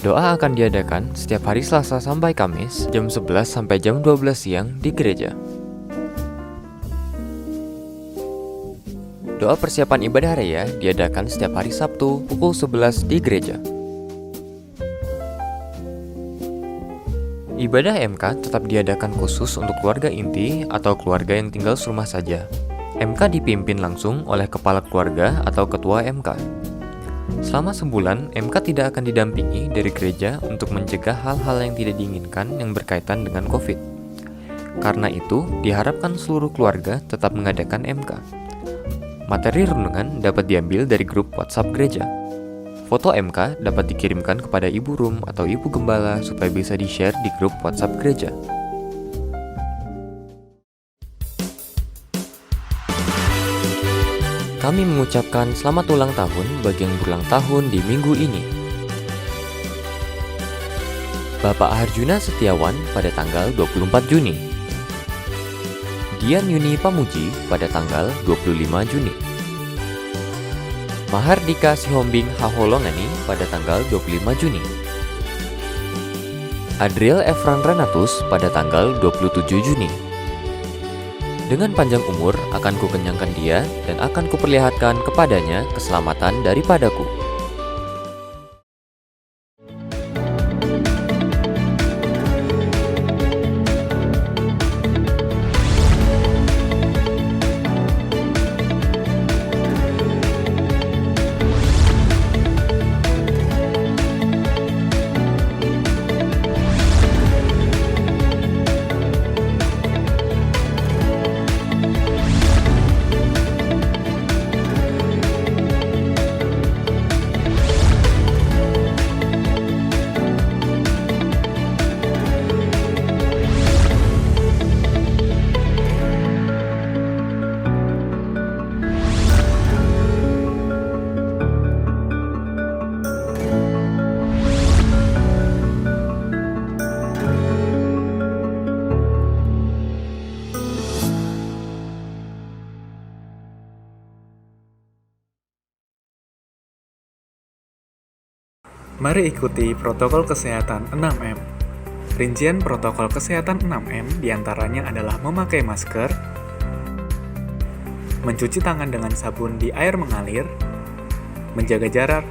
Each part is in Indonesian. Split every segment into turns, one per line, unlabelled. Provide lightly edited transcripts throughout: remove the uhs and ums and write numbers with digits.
Doa akan diadakan setiap hari Selasa sampai Kamis jam 11 sampai jam 12 siang di gereja. Doa persiapan ibadah raya diadakan setiap hari Sabtu pukul 11 di gereja. Ibadah MK tetap diadakan khusus untuk keluarga inti atau keluarga yang tinggal serumah saja. MK dipimpin langsung oleh kepala keluarga atau ketua MK. Selama sebulan, MK tidak akan didampingi dari gereja untuk mencegah hal-hal yang tidak diinginkan yang berkaitan dengan COVID. Karena itu, diharapkan seluruh keluarga tetap mengadakan MK. Materi renungan dapat diambil dari grup WhatsApp gereja. Foto MK dapat dikirimkan kepada Ibu Rum atau Ibu Gembala supaya bisa di-share di grup WhatsApp gereja. Kami mengucapkan selamat ulang tahun bagi yang berulang tahun di minggu ini. Bapak Harjuna Setiawan pada tanggal 24 Juni. Dian Yuni Pamuji pada tanggal 25 Juni. Mahardika Sihombing Haholongani pada tanggal 25 Juni. Adriel Efran Renatus pada tanggal 27 Juni. Dengan panjang umur akan kukenyangkan dia dan akan kuperlihatkan kepadanya keselamatan daripadaku.
Mari ikuti protokol kesehatan 6M. Rincian protokol kesehatan 6M diantaranya adalah memakai masker, mencuci tangan dengan sabun di air mengalir, menjaga jarak,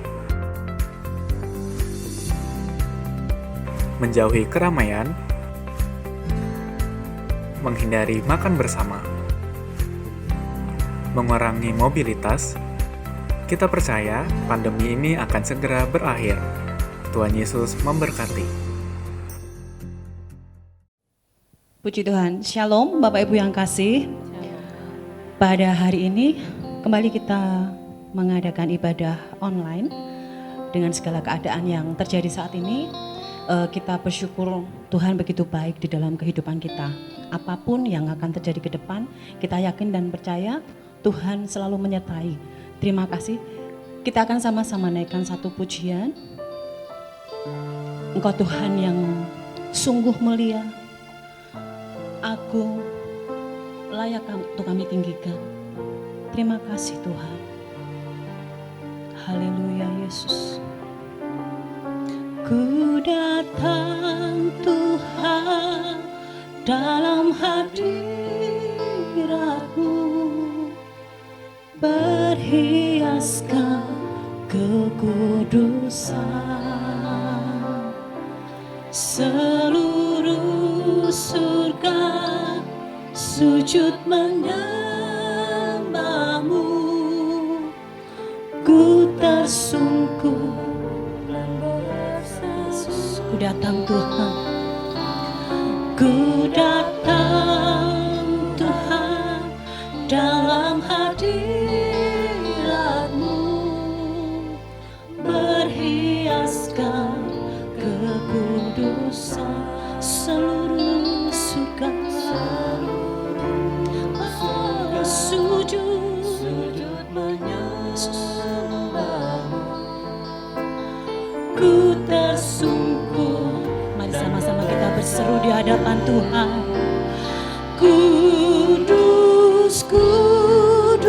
menjauhi keramaian, menghindari makan bersama, mengurangi mobilitas. Kita percaya pandemi ini akan segera berakhir. Tuhan Yesus memberkati.
Puji Tuhan. Shalom Bapak Ibu yang kasih. Pada hari ini kembali kita mengadakan ibadah online dengan segala keadaan yang terjadi saat ini. Kita bersyukur Tuhan begitu baik di dalam kehidupan kita. Apapun yang akan terjadi ke depan, kita yakin dan percaya Tuhan selalu menyertai. Terima kasih. Kita akan sama-sama naikkan satu pujian. Engkau Tuhan yang sungguh mulia, agung, layak untuk kami tinggikan. Terima kasih Tuhan. Haleluya Yesus. Ku datang Tuhan dalam hadirat-Mu, berhiaskan kekudusan. Seluruh surga sujud menyembah-Mu. Ku tersungkur dan berseru. Ku datang Tuhan. Ku datang Tuhan dalam hadirat-Mu, berhiaskan kekudusan. Seluruh surga sujud menyembah-Mu. Ku tersungkur. Mari sama-sama kita berseru di hadapan Tuhan. Kudus, kuduslah,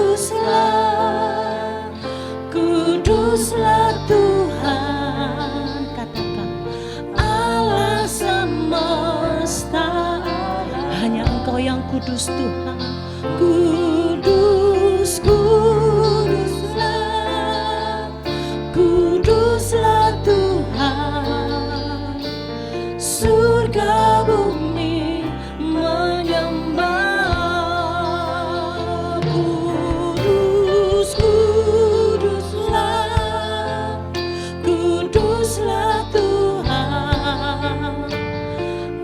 kuduslah Tuhan. Katakan kudus Tuhan. Kudus, kuduslah, kuduslah Tuhan. Surga bumi menyembah. Kudus, kuduslah, kuduslah Tuhan.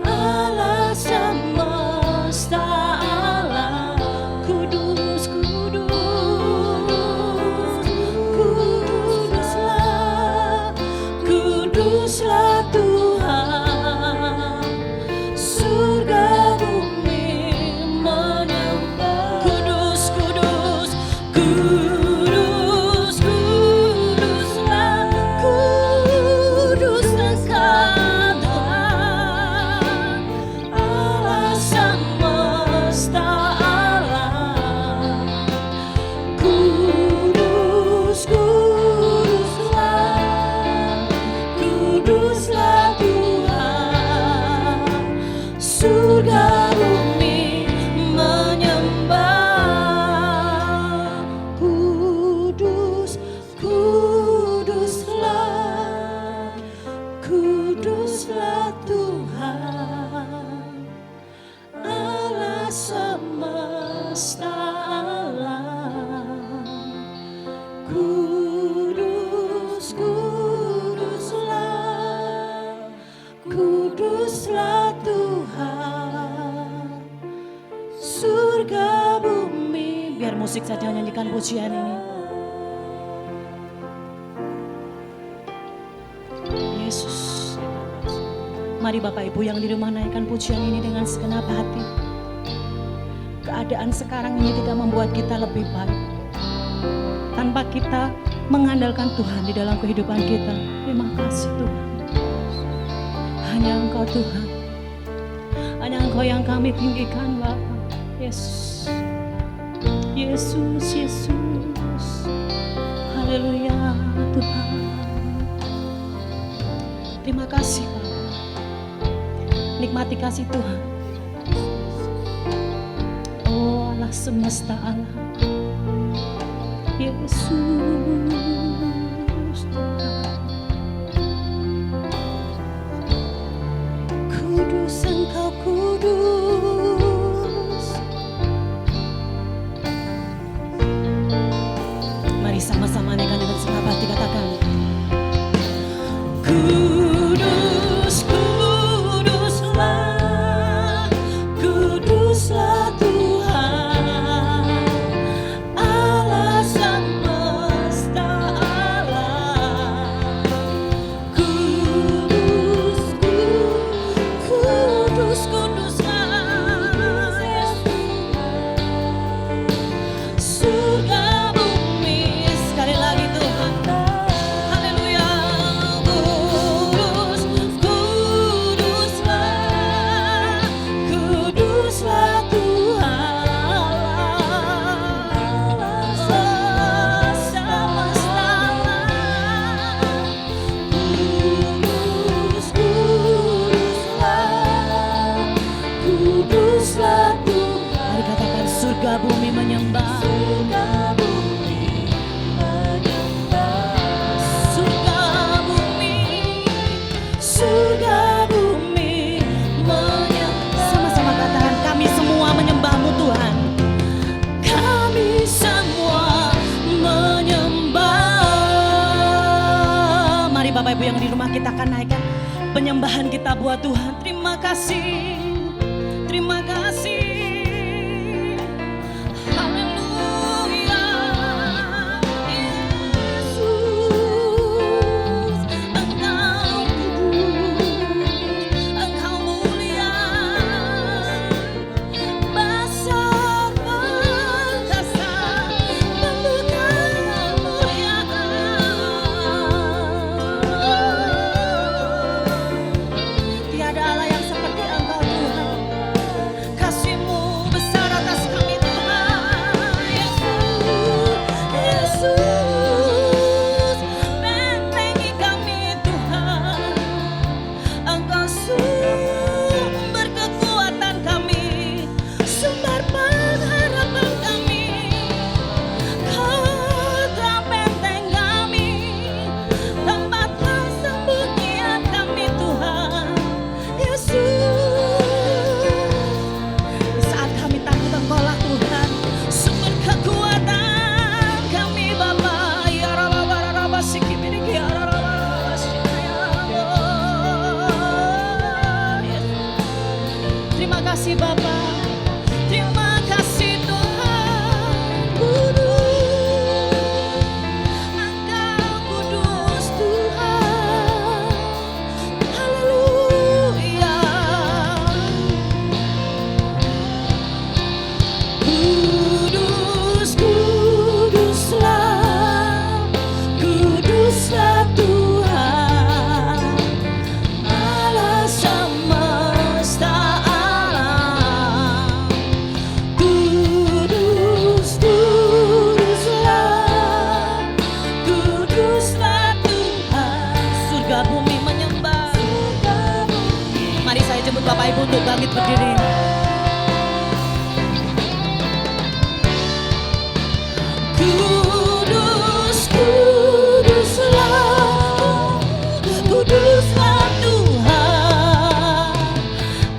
Allah semesta Allah. Kudus, kudus, kuduslah, kuduslah Tuhan. Surga bumi menyembah. Kudus, kudus, kudus, kuduslah, kudus Engkau Tuhan. Allah semesta Allah. Kudus, kuduslah, kuduslah Tuhan. Surga bumi menyembah. Kudus, kuduslah, kuduslah Tuhan. Allah semesta Allah. Kudus, kuduslah, kuduslah Tuhan. Surga bumi. Biar musik saja nyanyikan pujian ini. Yesus. Mari Bapak Ibu yang di rumah naikkan pujian ini dengan segenap hati. Keadaan sekarang ini tidak membuat kita lebih baik. Tanpa kita mengandalkan Tuhan di dalam kehidupan kita. Terima kasih Tuhan. Hanya Engkau Tuhan. Hanya Engkau yang kami tinggikan Bapa. Yesus. Yesus, Yesus. Haleluya Tuhan. Terima kasih Bapa. Nikmati kasih Tuhan. Oh Allah semesta Allah. Yesus Tuhan. Kudus Engkau kudus. Mari sama-sama naikkan dengan senang hati, katakan. Kudus, kuduslah, kuduslah Tuhan. Allah semesta Allah. Kudus, kudus, kuduslah surga bumi. Sekali lagi Tuhan. Haleluya. Kudus, kuduslah, kuduslah Tuhan. Allah semesta Allah. Kudus, kuduslah, kuduslah Tuhan. Mari katakan surga bumi menyembah. Surga bumi menyembah. Surga bumi, surga bumi menyembah. Sama-sama katakan, kami semua menyembah-Mu Tuhan. Kami semua menyembah. Mari Bapak Ibu yang di rumah, kita akan naikkan penyembahan kita buat Tuhan. Terima kasih. Terima kasih. Haleluya. Yesus, Engkau kudus, Engkau mulia, besar perkasa, penuh kemuliaan. Tiada Allah yang seperti Engkau Tuhan. Kasih-Mu Bapak Ibu untuk bangkit berdiri. Kudus, kuduslah Tuhan,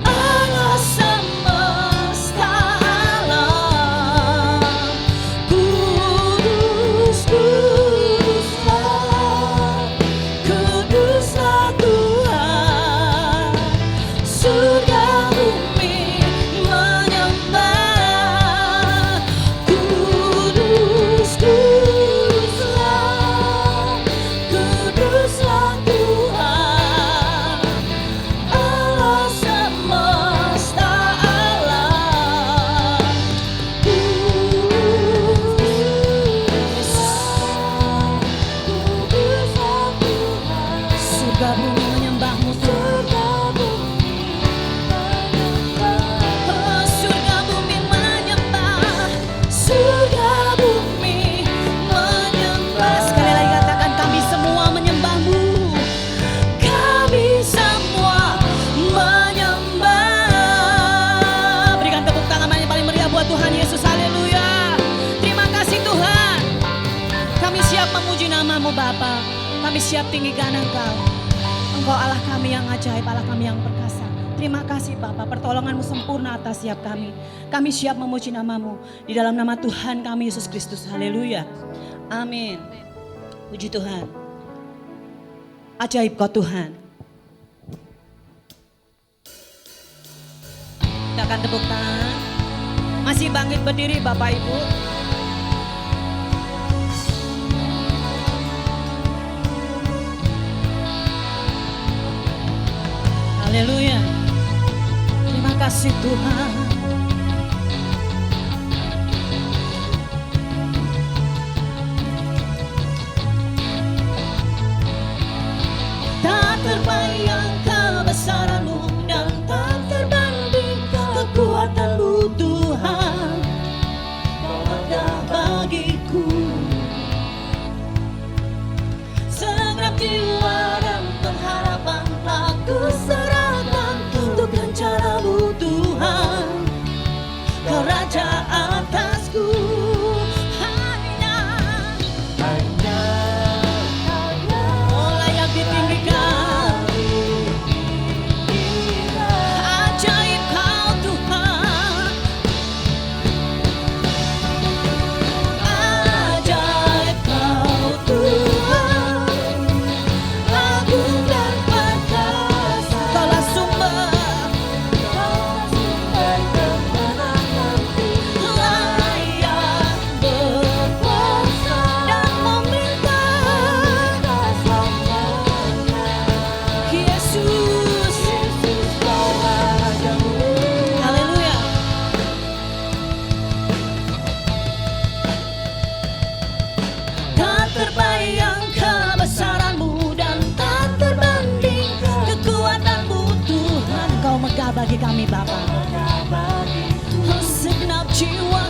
Allah semesta alam. Kuduslah Tuhan, surga bumi menyembah. Kuduslah Tuhan, Allah semesta alam. Surga bumi menyembahmu Tuhan. Surga bumi menyembah. Surga bumi menyembah. Sekali lagi katakan, kami semua menyembahmu. Kami semua menyembah. Berikan tepuk tangan yang paling meriah buat Tuhan Yesus. Haleluya. Terima kasih Tuhan. Kami siap memuji namamu Bapa. Kami siap tinggikan Engkau. Engkau Allah kami yang ajaib, Allah kami yang perkasa. Terima kasih Bapa, pertolonganmu sempurna atas setiap kami. Kami siap memuji namamu. Di dalam nama Tuhan kami Yesus Kristus. Haleluya. Amin. Puji Tuhan. Ajaib kau Tuhan. Kita akan tepuk tangan. Masih bangkit berdiri Bapak Ibu. Haleluya. Terima kasih Tuhan. Tak terbayang kebesaran-Mu dan tak terbanding kekuatan-Mu Tuhan. Kau ada bagiku segenap jiwa dan pengharapan telah kuserahkan untuk rencana-Mu Tuhan. Kau Raja atasku, oh layak ditinggikan. Ajaib kau Tuhan, ajaib kau Tuhan, agung dan perkasa. Kaulah sumber kemenanganku, layak berkuasa dan memerintah selamanya. Yesus, Kau Rajamu. Haleluya. Tak terbayang kebesaran-Mu dan tak terbanding kekuatan-Mu Tuhan. Kau megah bagi kami Bapa. Segenap jiwa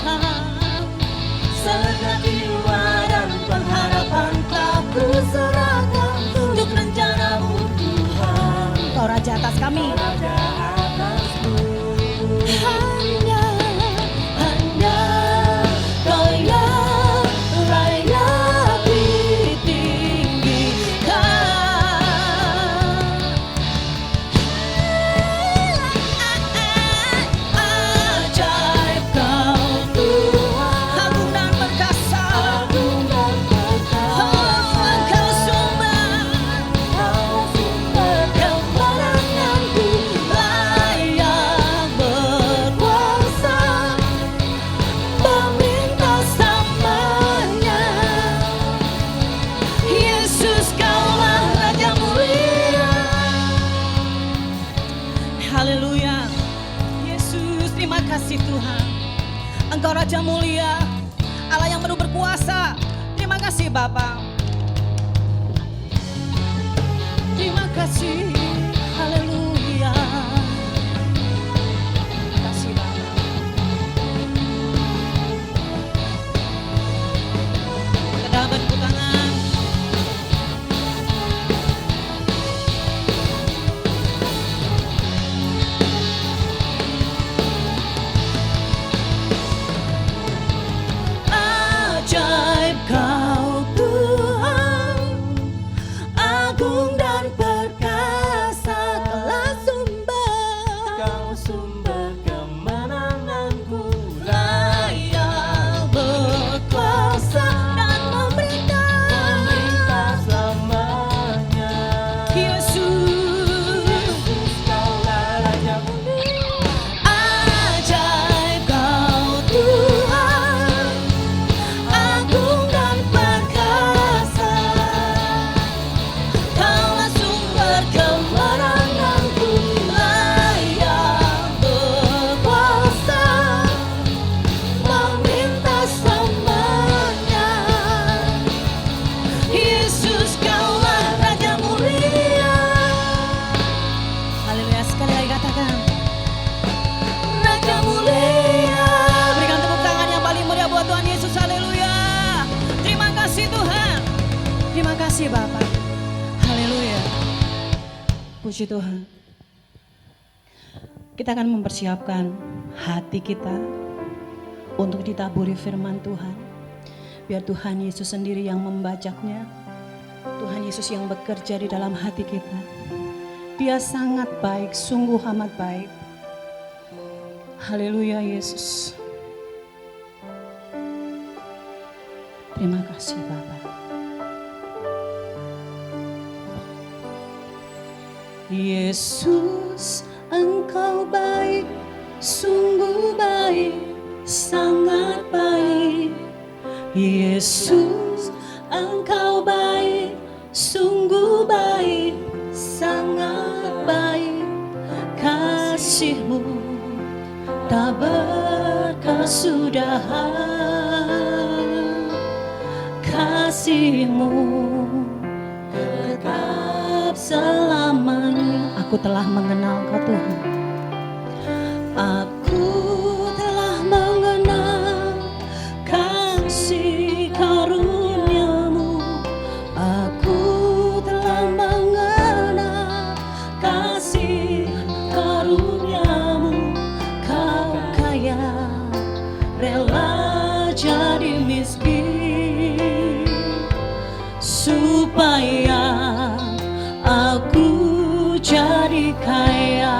dan pengharapan telah kuserahkan untuk rencana-Mu Tuhan. Kau Raja atas kami. Hanya Kau yang layak ditinggikan. Ajaib kau Tuhan, agung dan perkasa. Oh, Engkau sumber kemenanganku, layak berkuasa, pemerintah selamanya. Yesus, Kaulah Raja mulia. Haleluya. Yesus, terima kasih Tuhan. Engkau Raja mulia, Allah yang penuh berkuasa. Terima kasih Bapa. Terima kasih. Haleluya. Terima kasih Bapa. Kita bertepuk tangan. agung dan perkasa, Kau sumber kemenanganku, layak berkuasa dan memerintah selamanya. Yesus, Kaulah Raja mulia. Ajaib Kau Tuhan, agung dan perkasa, Kaulah sumber kemenanganku, layak berkuasa, memerintah selamanya. Yesus, Kaulah Raja mulia. Haleluya, sekali lagi katakan, Raja mulia. Berikan tepuk tangan yang paling meriah buat Tuhan Yesus. Haleluya. Terima kasih Tuhan. Terima kasih Bapak. Haleluya. Puji Tuhan. Kita akan mempersiapkan hati kita untuk ditaburi firman Tuhan. Biar Tuhan Yesus sendiri yang membajaknya. Tuhan Yesus yang bekerja di dalam hati kita. Dia sangat baik, sungguh amat baik. Haleluya Yesus. Terima kasih Bapa. Yesus, Engkau baik, sungguh baik, sangat baik. Yesus, Engkau baik, sungguh baik, sangat baik. Kasih-Mu tak berkesudahan, kasih-Mu tetap selamanya. Aku telah mengenal Kau Tuhan, aku telah mengenal kasih karunia-Mu, aku telah mengenal kasih karunia-Mu. Kau kaya, rela jadi miskin, supaya aku jadi kaya.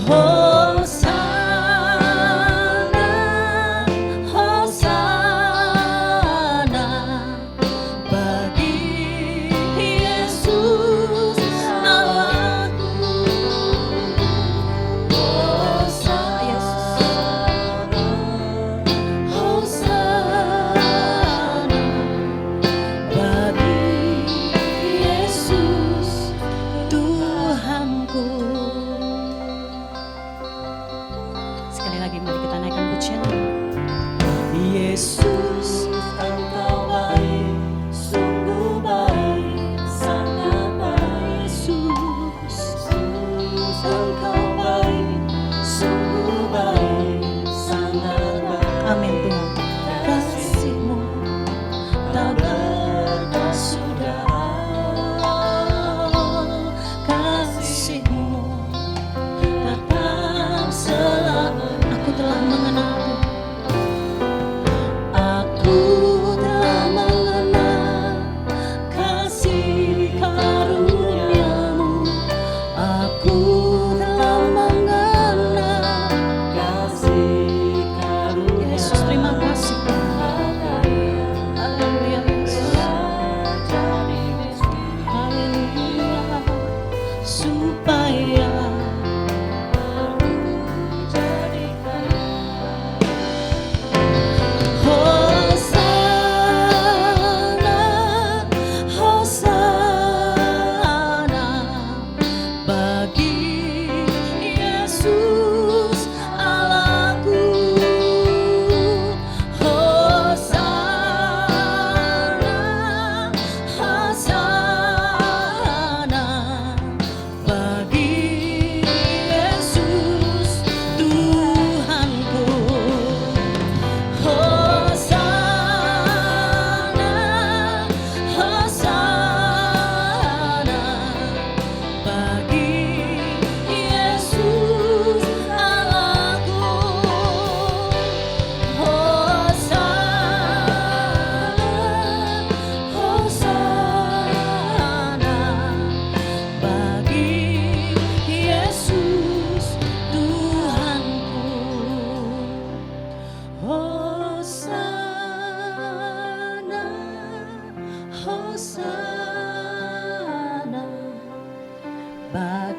Hosana, Hosana bagi Yesus Allahku. Hosana, Hosana bagi Yesus Tuhan.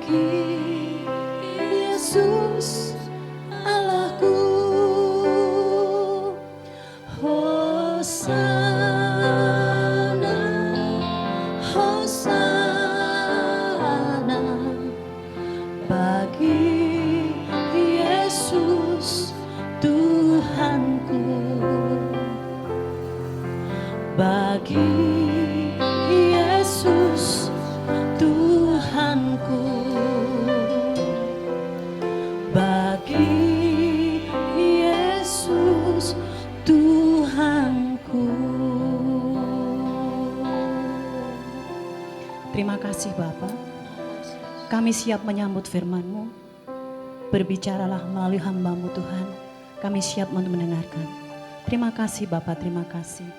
bagi Yesus Allahku. Hosana, Hosana, bagi Yesus Tuhanku, bagi Yesus Tuhanku, bagi Yesus Tuhanku. Terima kasih Bapa. Kami siap menyambut firman-Mu. Berbicaralah melalui hamba-Mu Tuhan. Kami siap untuk mendengarkan. Terima kasih Bapa, terima kasih.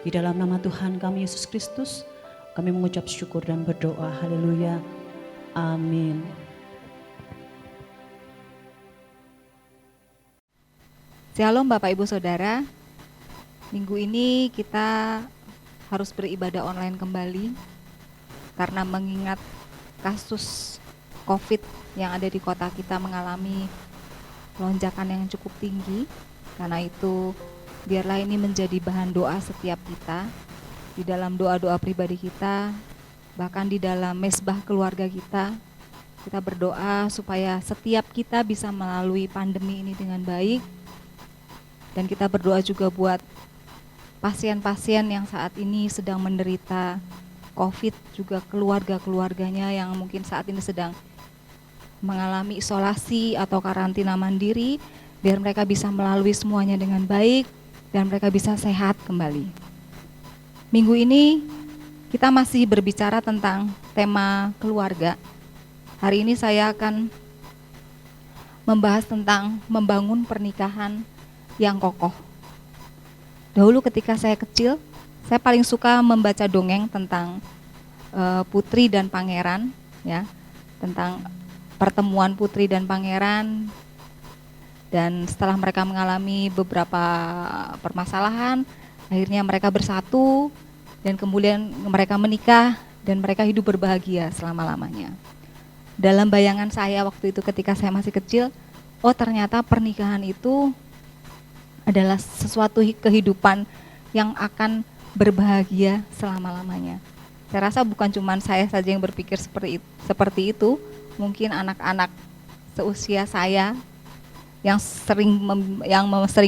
Di dalam nama Tuhan kami Yesus Kristus, kami mengucap syukur dan berdoa. Haleluya. Amin.
Shalom Bapak Ibu Saudara. Minggu ini kita harus beribadah online kembali karena mengingat kasus COVID yang ada di kota kita mengalami lonjakan yang cukup tinggi. Karena itu biarlah ini menjadi bahan doa setiap kita, di dalam doa-doa pribadi kita, bahkan di dalam mesbah keluarga kita. Kita berdoa supaya setiap kita bisa melalui pandemi ini dengan baik. Dan kita berdoa juga buat pasien-pasien yang saat ini sedang menderita COVID, juga keluarga-keluarganya yang mungkin saat ini sedang mengalami isolasi atau karantina mandiri, biar mereka bisa melalui semuanya dengan baik dan mereka bisa sehat kembali. Minggu ini kita masih berbicara tentang tema keluarga. Hari ini saya akan membahas tentang membangun pernikahan yang kokoh. Dahulu ketika saya kecil, saya paling suka membaca dongeng tentang putri dan pangeran, ya, tentang pertemuan putri dan pangeran. Dan setelah mereka mengalami beberapa permasalahan, akhirnya mereka bersatu dan kemudian mereka menikah dan mereka hidup berbahagia selama-lamanya. Dalam bayangan saya waktu itu ketika saya masih kecil, oh ternyata pernikahan itu adalah sesuatu kehidupan yang akan berbahagia selama-lamanya. Saya rasa bukan cuma saya saja yang berpikir seperti itu, mungkin anak-anak seusia saya yang sering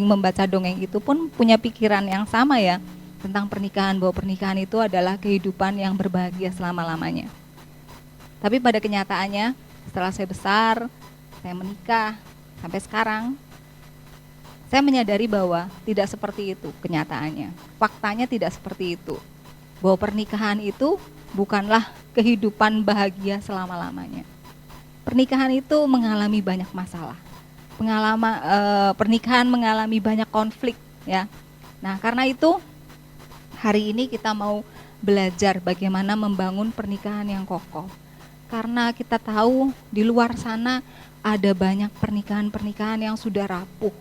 membaca dongeng itu pun punya pikiran yang sama ya, tentang pernikahan, bahwa pernikahan itu adalah kehidupan yang berbahagia selama-lamanya. Tapi pada kenyataannya setelah saya besar, saya menikah sampai sekarang, saya menyadari bahwa tidak seperti itu kenyataannya. Faktanya tidak seperti itu. Bahwa pernikahan itu bukanlah kehidupan bahagia selama-lamanya. Pernikahan itu mengalami banyak masalah. Pernikahan mengalami banyak konflik, ya. Nah, karena itu hari ini kita mau belajar bagaimana membangun pernikahan yang kokoh. Karena kita tahu di luar sana ada banyak pernikahan-pernikahan yang sudah rapuh.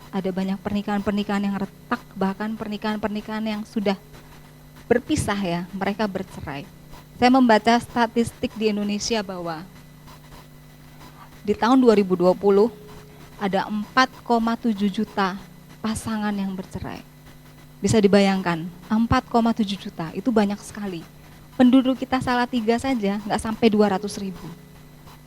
Ada banyak pernikahan-pernikahan yang retak, bahkan pernikahan-pernikahan yang sudah berpisah ya, mereka bercerai. Saya membaca statistik di Indonesia bahwa di tahun 2020 ada 4,7 juta pasangan yang bercerai. Bisa dibayangkan, 4,7 juta itu banyak sekali. Penduduk kita Salatiga saja nggak sampai 200.000.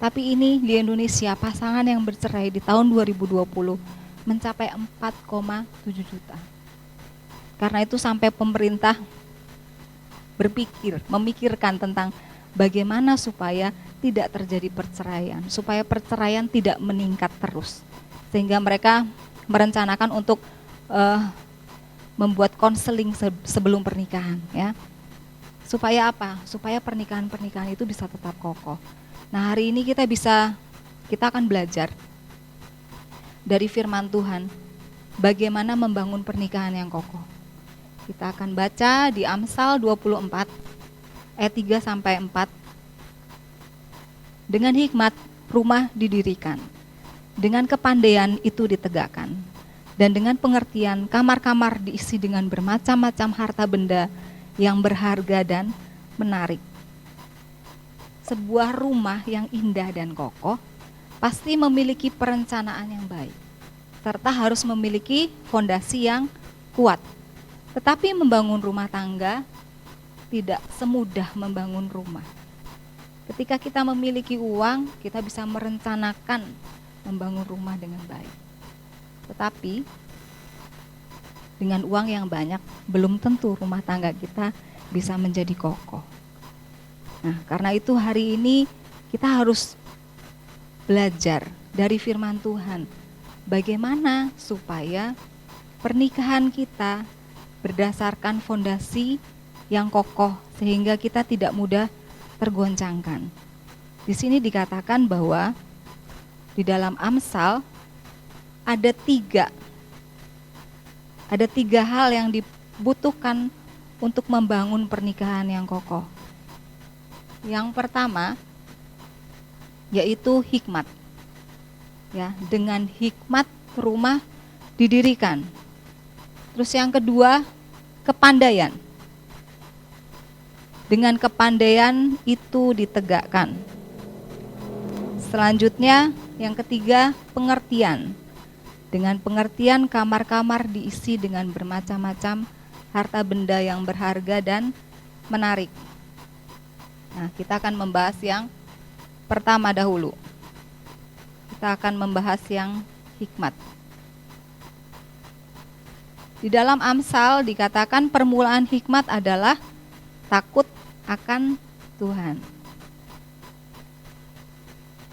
Tapi ini di Indonesia pasangan yang bercerai di tahun 2020 mencapai 4,7 juta. Karena itu sampai pemerintah memikirkan tentang bagaimana supaya tidak terjadi perceraian, supaya perceraian tidak meningkat terus. Sehingga mereka merencanakan untuk membuat konseling sebelum pernikahan, ya. Supaya apa? Supaya pernikahan-pernikahan itu bisa tetap kokoh. Nah, hari ini kita akan belajar dari firman Tuhan bagaimana membangun pernikahan yang kokoh. Kita akan baca di Amsal 24 ayat 3 sampai 4. Dengan hikmat rumah didirikan, dengan kepandaian itu ditegakkan, dan dengan pengertian kamar-kamar diisi dengan bermacam-macam harta benda yang berharga dan menarik. sebuah rumah yang indah dan kokoh pasti memiliki perencanaan yang baik, serta harus memiliki fondasi yang kuat. Tetapi membangun rumah tangga tidak semudah membangun rumah. Ketika kita memiliki uang, kita bisa merencanakan membangun rumah dengan baik. Tetapi dengan uang yang banyak, belum tentu rumah tangga kita bisa menjadi kokoh. Nah, karena itu hari ini kita harus belajar dari firman Tuhan, bagaimana supaya pernikahan kita berdasarkan fondasi yang kokoh sehingga kita tidak mudah tergoncangkan. Di sini dikatakan bahwa di dalam Amsal ada tiga hal yang dibutuhkan untuk membangun pernikahan yang kokoh. Yang pertama yaitu hikmat. Ya, dengan hikmat rumah didirikan. Terus yang kedua, kepandaian. Dengan kepandaian itu ditegakkan. Selanjutnya, yang ketiga, pengertian. Dengan pengertian kamar-kamar diisi dengan bermacam-macam harta benda yang berharga dan menarik. Nah, kita akan membahas yang pertama dahulu. Kita akan membahas yang hikmat. Di dalam Amsal dikatakan permulaan hikmat adalah takut akan Tuhan.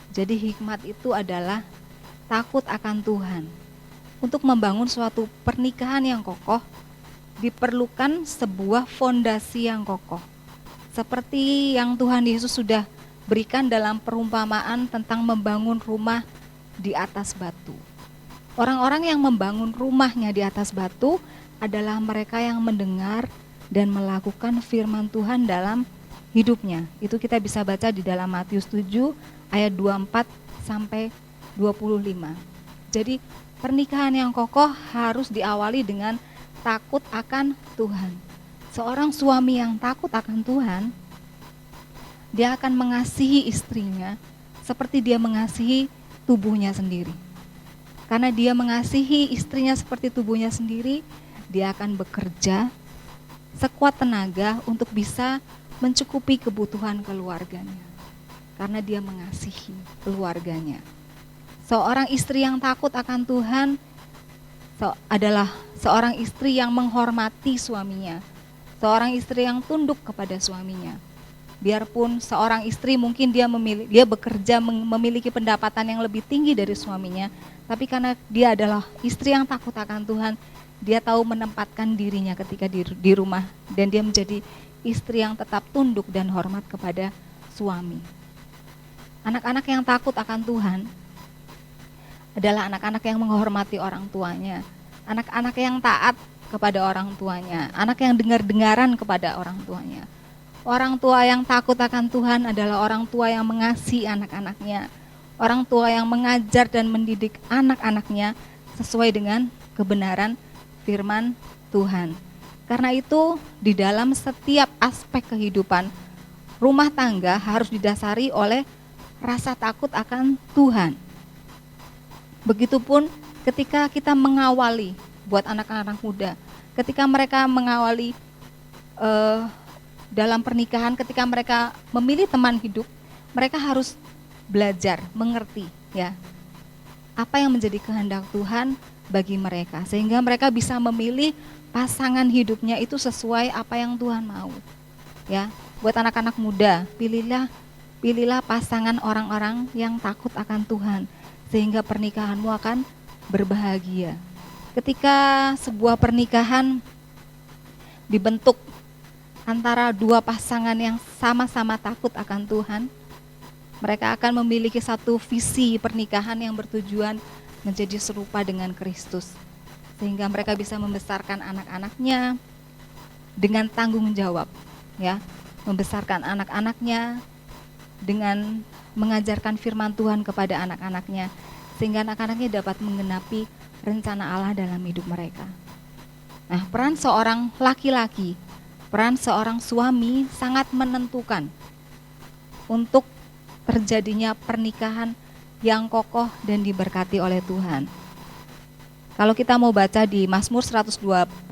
Jadi hikmat itu adalah takut akan Tuhan. Untuk membangun suatu pernikahan yang kokoh, diperlukan sebuah fondasi yang kokoh. Seperti yang Tuhan Yesus sudah berikan dalam perumpamaan tentang membangun rumah di atas batu. Orang-orang yang membangun rumahnya di atas batu adalah mereka yang mendengar dan melakukan firman Tuhan dalam hidupnya. Itu kita bisa baca di dalam Matius 7 ayat 24 sampai 25. Jadi pernikahan yang kokoh harus diawali dengan takut akan Tuhan. Seorang suami yang takut akan Tuhan, dia akan mengasihi istrinya seperti dia mengasihi tubuhnya sendiri. Karena dia mengasihi istrinya seperti tubuhnya sendiri, dia akan bekerja sekuat tenaga untuk bisa mencukupi kebutuhan keluarganya. Karena dia mengasihi keluarganya. Seorang istri yang takut akan Tuhan adalah seorang istri yang menghormati suaminya. Seorang istri yang tunduk kepada suaminya. Biarpun seorang istri mungkin dia bekerja memiliki pendapatan yang lebih tinggi dari suaminya, tapi karena dia adalah istri yang takut akan Tuhan, dia tahu menempatkan dirinya ketika di rumah, dan dia menjadi istri yang tetap tunduk dan hormat kepada suami. Anak-anak yang takut akan Tuhan adalah anak-anak yang menghormati orang tuanya, anak-anak yang taat kepada orang tuanya, anak yang dengar-dengaran kepada orang tuanya. Orang tua yang takut akan Tuhan adalah orang tua yang mengasihi anak-anaknya, orang tua yang mengajar dan mendidik anak-anaknya sesuai dengan kebenaran firman Tuhan. Karena itu di dalam setiap aspek kehidupan, rumah tangga harus didasari oleh rasa takut akan Tuhan. Begitupun ketika kita mengawali buat anak-anak muda, ketika mereka mengawali dalam pernikahan, ketika mereka memilih teman hidup, mereka harus belajar, mengerti ya apa yang menjadi kehendak Tuhan bagi mereka, sehingga mereka bisa memilih pasangan hidupnya itu sesuai apa yang Tuhan mau. Ya, buat anak-anak muda, pilihlah pasangan orang-orang yang takut akan Tuhan, sehingga pernikahanmu akan berbahagia. Ketika sebuah pernikahan dibentuk antara dua pasangan yang sama-sama takut akan Tuhan, mereka akan memiliki satu visi pernikahan yang bertujuan menjadi serupa dengan Kristus, sehingga mereka bisa membesarkan anak-anaknya dengan tanggung jawab, ya, membesarkan anak-anaknya dengan mengajarkan firman Tuhan kepada anak-anaknya, sehingga anak-anaknya dapat menggenapi rencana Allah dalam hidup mereka. Nah, peran seorang laki-laki, peran seorang suami sangat menentukan untuk terjadinya pernikahan yang kokoh dan diberkati oleh Tuhan. Kalau kita mau baca di Mazmur 128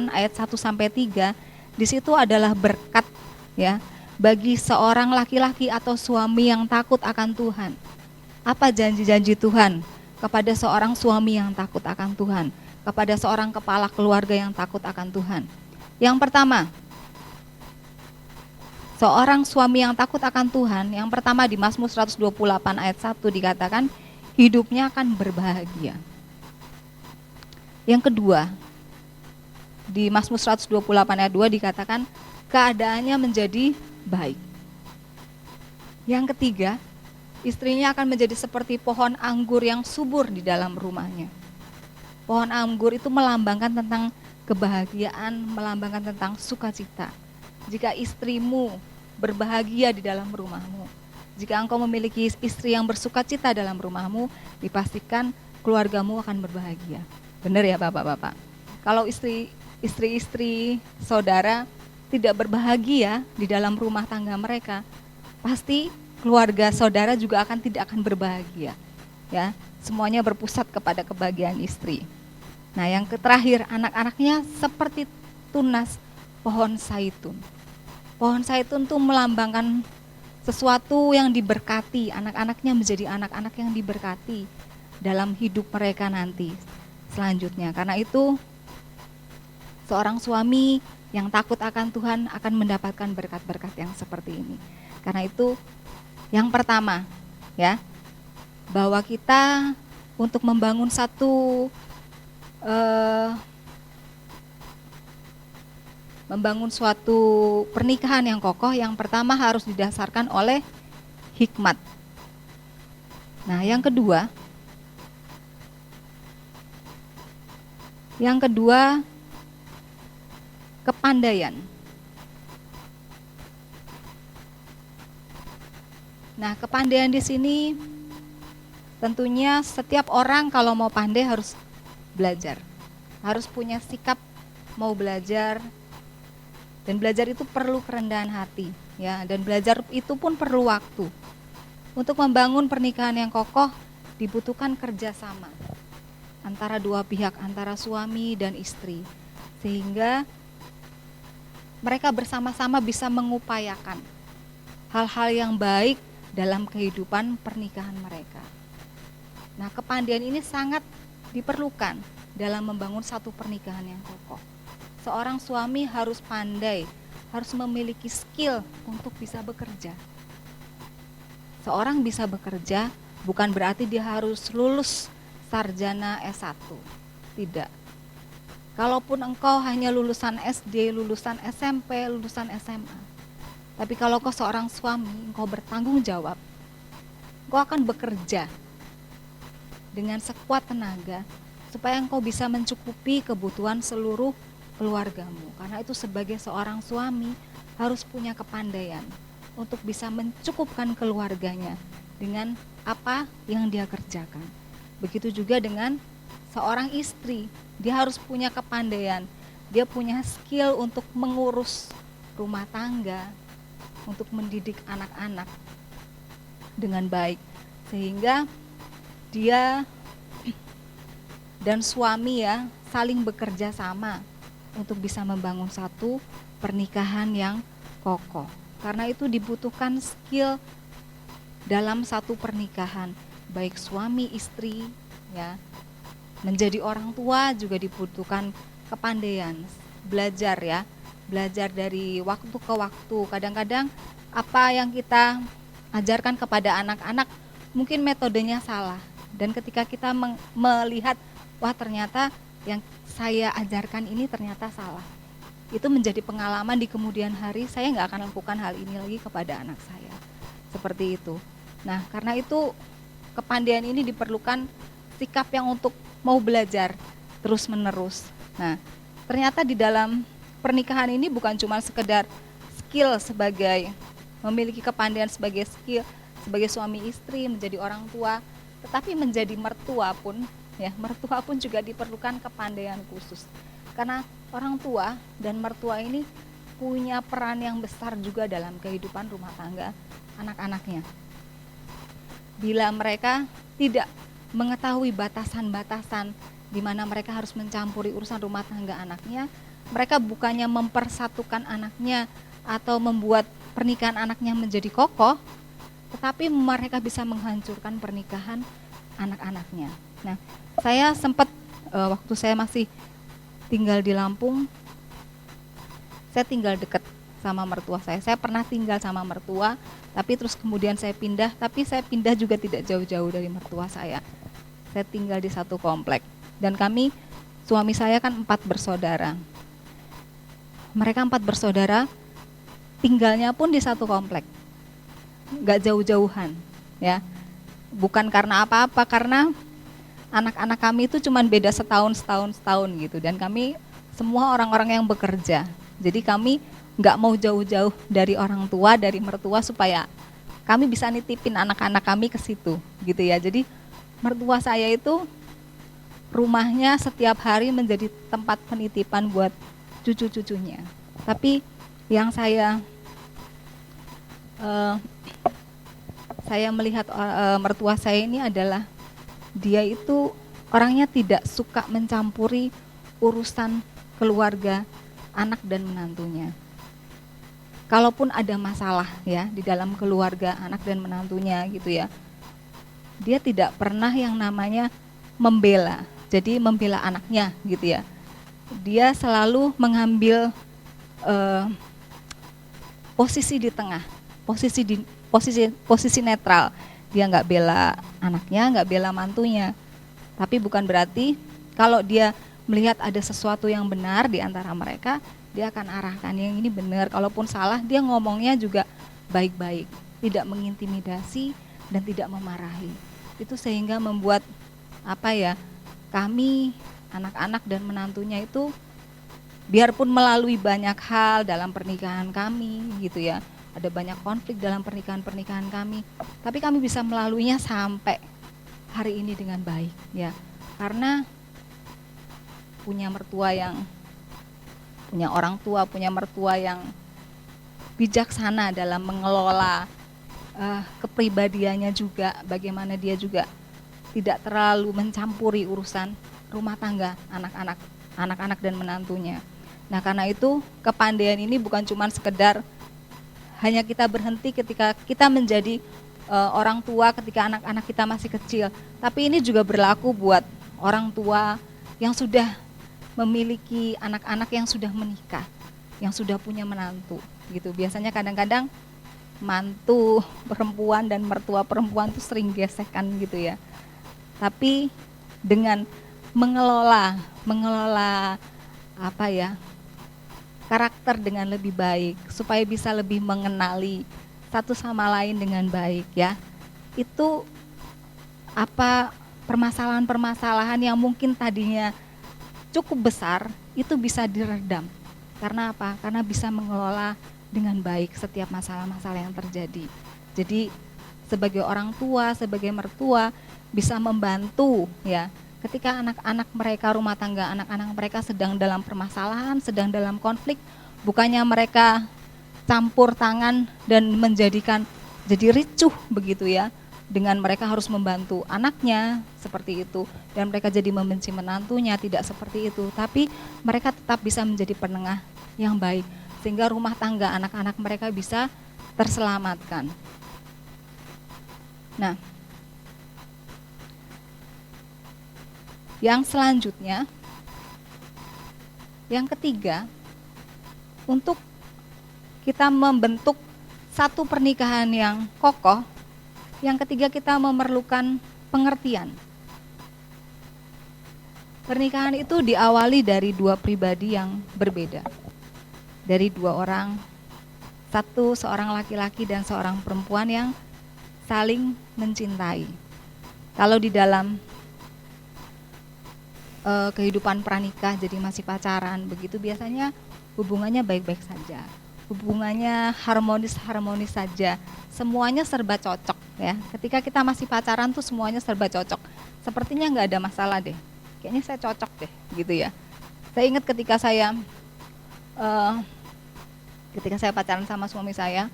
ayat 1 sampai 3, di situ adalah berkat ya bagi seorang laki-laki atau suami yang takut akan Tuhan. Apa janji-janji Tuhan kepada seorang suami yang takut akan Tuhan, kepada seorang kepala keluarga yang takut akan Tuhan? Yang pertama, seorang suami yang takut akan Tuhan, yang pertama di Mazmur 128 ayat 1 dikatakan hidupnya akan berbahagia. Yang kedua, di Mazmur 128 ayat 2 dikatakan keadaannya menjadi baik. Yang ketiga, istrinya akan menjadi seperti pohon anggur yang subur di dalam rumahnya. Pohon anggur itu melambangkan tentang kebahagiaan, melambangkan tentang sukacita. Jika istrimu berbahagia di dalam rumahmu, jika engkau memiliki istri yang bersukacita dalam rumahmu, dipastikan keluargamu akan berbahagia. Benar ya Bapak-bapak? Kalau istri-istri saudara tidak berbahagia di dalam rumah tangga mereka, pasti keluarga saudara juga tidak akan berbahagia. Ya, semuanya berpusat kepada kebahagiaan istri. Nah, yang terakhir, anak-anaknya seperti tunas pohon zaitun. Pohon zaitun itu melambangkan sesuatu yang diberkati, anak-anaknya menjadi anak-anak yang diberkati dalam hidup mereka nanti selanjutnya. Karena itu seorang suami yang takut akan Tuhan akan mendapatkan berkat-berkat yang seperti ini. Karena itu yang pertama ya, bahwa kita untuk membangun suatu pernikahan yang kokoh, yang pertama harus didasarkan oleh hikmat. Nah, yang kedua kepandaian. Nah, kepandaian di sini tentunya setiap orang kalau mau pandai harus belajar. Harus punya sikap mau belajar. Dan belajar itu perlu kerendahan hati, ya. Dan belajar itu pun perlu waktu. Untuk membangun pernikahan yang kokoh dibutuhkan kerjasama antara dua pihak, antara suami dan istri, sehingga mereka bersama-sama bisa mengupayakan hal-hal yang baik dalam kehidupan pernikahan mereka. Nah, kepandaian ini sangat diperlukan dalam membangun satu pernikahan yang kokoh. Seorang suami harus pandai, harus memiliki skill untuk bisa bekerja. Seorang bisa bekerja bukan berarti dia harus lulus sarjana S1. Tidak. Kalaupun engkau hanya lulusan SD, lulusan SMP, lulusan SMA, tapi kalau kau seorang suami, engkau bertanggung jawab, engkau akan bekerja dengan sekuat tenaga supaya engkau bisa mencukupi kebutuhan seluruh keluargamu. Karena itu sebagai seorang suami harus punya kepandaian untuk bisa mencukupkan keluarganya dengan apa yang dia kerjakan. Begitu juga dengan seorang istri, dia harus punya kepandaian, dia punya skill untuk mengurus rumah tangga, untuk mendidik anak-anak dengan baik, sehingga dia dan suami ya saling bekerja sama untuk bisa membangun satu pernikahan yang kokoh. Karena itu dibutuhkan skill dalam satu pernikahan, baik suami istri ya. Menjadi orang tua juga dibutuhkan kepandaian, belajar ya, belajar dari waktu ke waktu. Kadang-kadang apa yang kita ajarkan kepada anak-anak mungkin metodenya salah, dan ketika kita melihat wah ternyata yang saya ajarkan ini ternyata salah, itu menjadi pengalaman di kemudian hari, saya nggak akan lakukan hal ini lagi kepada anak saya, seperti itu. Nah, karena itu kepandaian ini diperlukan sikap yang untuk mau belajar terus menerus. Nah, ternyata di dalam pernikahan ini bukan cuma sekedar skill sebagai memiliki kepandaian sebagai skill sebagai suami istri, menjadi orang tua, tetapi menjadi mertua pun ya, mertua pun juga diperlukan kepandaian khusus. Karena orang tua dan mertua ini punya peran yang besar juga dalam kehidupan rumah tangga anak-anaknya. Bila mereka tidak mengetahui batasan-batasan di mana mereka harus mencampuri urusan rumah tangga anaknya, mereka bukannya mempersatukan anaknya atau membuat pernikahan anaknya menjadi kokoh, tetapi mereka bisa menghancurkan pernikahan anak-anaknya. Nah, saya sempat waktu saya masih tinggal di Lampung, saya tinggal dekat sama mertua saya. Saya pernah tinggal sama mertua, tapi terus kemudian saya pindah, tapi saya pindah juga tidak jauh-jauh dari mertua saya. Saya tinggal di satu komplek. Dan kami, suami saya kan 4 bersaudara. Mereka 4 bersaudara, tinggalnya pun di satu komplek. Nggak jauh-jauhan, ya. Bukan karena apa-apa, karena anak-anak kami itu cuma beda setahun gitu. Dan kami semua orang-orang yang bekerja. Jadi kami nggak mau jauh-jauh dari orang tua, dari mertua, supaya kami bisa nitipin anak-anak kami ke situ, gitu ya. Jadi mertua saya itu rumahnya setiap hari menjadi tempat penitipan buat cucu-cucunya. Tapi yang saya melihat mertua saya ini adalah dia itu orangnya tidak suka mencampuri urusan keluarga anak dan menantunya. Kalaupun ada masalah ya di dalam keluarga anak dan menantunya gitu ya, dia tidak pernah yang namanya membela. Jadi membela anaknya gitu ya. Dia selalu mengambil posisi di tengah, posisi netral. Dia nggak bela anaknya, nggak bela mantunya. Tapi bukan berarti kalau dia melihat ada sesuatu yang benar di antara mereka, dia akan arahkan yang ini benar. Kalaupun salah, dia ngomongnya juga baik-baik, tidak mengintimidasi dan tidak memarahi. Itu sehingga membuat kami anak-anak dan menantunya itu biarpun melalui banyak hal dalam pernikahan kami gitu ya, ada banyak konflik dalam pernikahan kami, tapi kami bisa melaluinya sampai hari ini dengan baik ya, karena punya mertua yang bijaksana dalam mengelola kepribadiannya juga, bagaimana dia juga tidak terlalu mencampuri urusan rumah tangga anak-anak dan menantunya. Nah, karena itu kepandaian ini bukan cuma sekedar hanya kita berhenti ketika kita menjadi orang tua, ketika anak-anak kita masih kecil, tapi ini juga berlaku buat orang tua yang sudah memiliki anak-anak yang sudah menikah, yang sudah punya menantu gitu. Biasanya kadang-kadang mantu perempuan dan mertua perempuan tuh sering gesekan gitu ya. Tapi dengan mengelola karakter dengan lebih baik, supaya bisa lebih mengenali satu sama lain dengan baik ya. Itu permasalahan-permasalahan yang mungkin tadinya cukup besar itu bisa diredam. Karena apa? Karena bisa mengelola dengan baik setiap masalah-masalah yang terjadi. Jadi sebagai orang tua, sebagai mertua bisa membantu ya. Ketika anak-anak mereka, rumah tangga anak-anak mereka sedang dalam permasalahan, sedang dalam konflik, bukannya mereka campur tangan dan menjadikan jadi ricuh begitu ya, dengan mereka harus membantu anaknya seperti itu, dan mereka jadi membenci menantunya, tidak seperti itu, tapi mereka tetap bisa menjadi penengah yang baik sehingga rumah tangga anak-anak mereka bisa terselamatkan. Nah, yang selanjutnya, yang ketiga, untuk kita membentuk satu pernikahan yang kokoh, yang ketiga kita memerlukan pengertian. Pernikahan itu diawali dari 2 pribadi yang berbeda. Dari 2 orang, seorang laki-laki dan seorang perempuan yang saling mencintai. Kalau di dalam kehidupan pranikah, jadi masih pacaran begitu, biasanya hubungannya baik-baik saja, hubungannya harmonis saja, semuanya serba cocok ya. Ketika kita masih pacaran tuh semuanya serba cocok, sepertinya nggak ada masalah deh, kayaknya saya cocok deh gitu ya. Saya ingat ketika saya Ketika saya pacaran sama suami saya,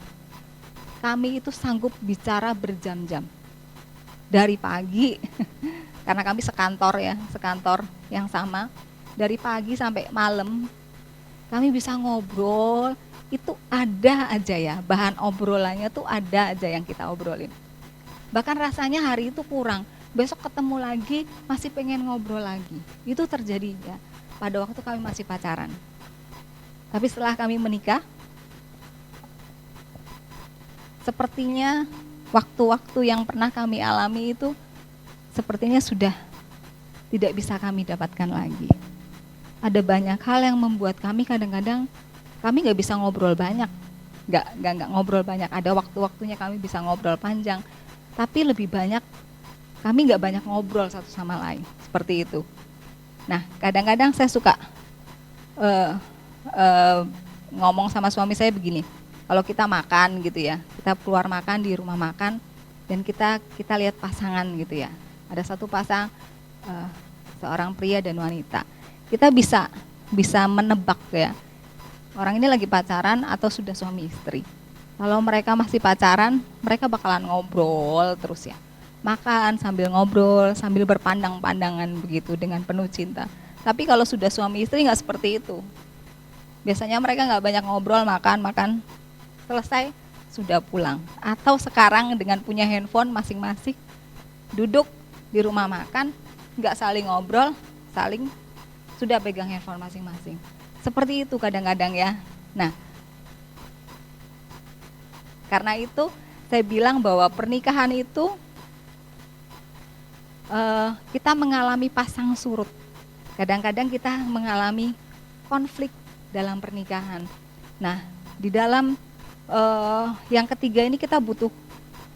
kami itu sanggup bicara berjam-jam. Dari pagi, karena kami sekantor ya, sekantor yang sama. Dari pagi sampai malam, kami bisa ngobrol, itu ada aja ya, bahan obrolannya tuh ada aja yang kita obrolin. Bahkan rasanya hari itu kurang, besok ketemu lagi masih pengen ngobrol lagi. Itu terjadi ya, pada waktu kami masih pacaran. Tapi setelah kami menikah, sepertinya waktu-waktu yang pernah kami alami itu sepertinya sudah tidak bisa kami dapatkan lagi. Ada banyak hal yang membuat kami kadang-kadang kami nggak bisa ngobrol banyak, nggak ngobrol banyak. Ada waktu-waktunya kami bisa ngobrol panjang, tapi lebih banyak kami nggak banyak ngobrol satu sama lain, seperti itu. Nah, kadang-kadang saya suka ngomong sama suami saya begini, kalau kita makan gitu ya, kita keluar makan di rumah makan dan kita lihat pasangan gitu ya, ada satu pasang seorang pria dan wanita, kita bisa menebak ya, orang ini lagi pacaran atau sudah suami istri. Kalau mereka masih pacaran, mereka bakalan ngobrol terus ya, makan sambil ngobrol, sambil berpandang-pandangan begitu dengan penuh cinta. Tapi kalau sudah suami istri nggak seperti itu. Biasanya mereka nggak banyak ngobrol, makan, selesai sudah pulang. Atau sekarang dengan punya handphone masing-masing, duduk di rumah makan, nggak saling ngobrol, saling sudah pegang handphone masing-masing. Seperti itu kadang-kadang ya. Nah, karena itu saya bilang bahwa pernikahan itu kita mengalami pasang surut. Kadang-kadang kita mengalami konflik dalam pernikahan. Nah, di dalam yang ketiga ini kita butuh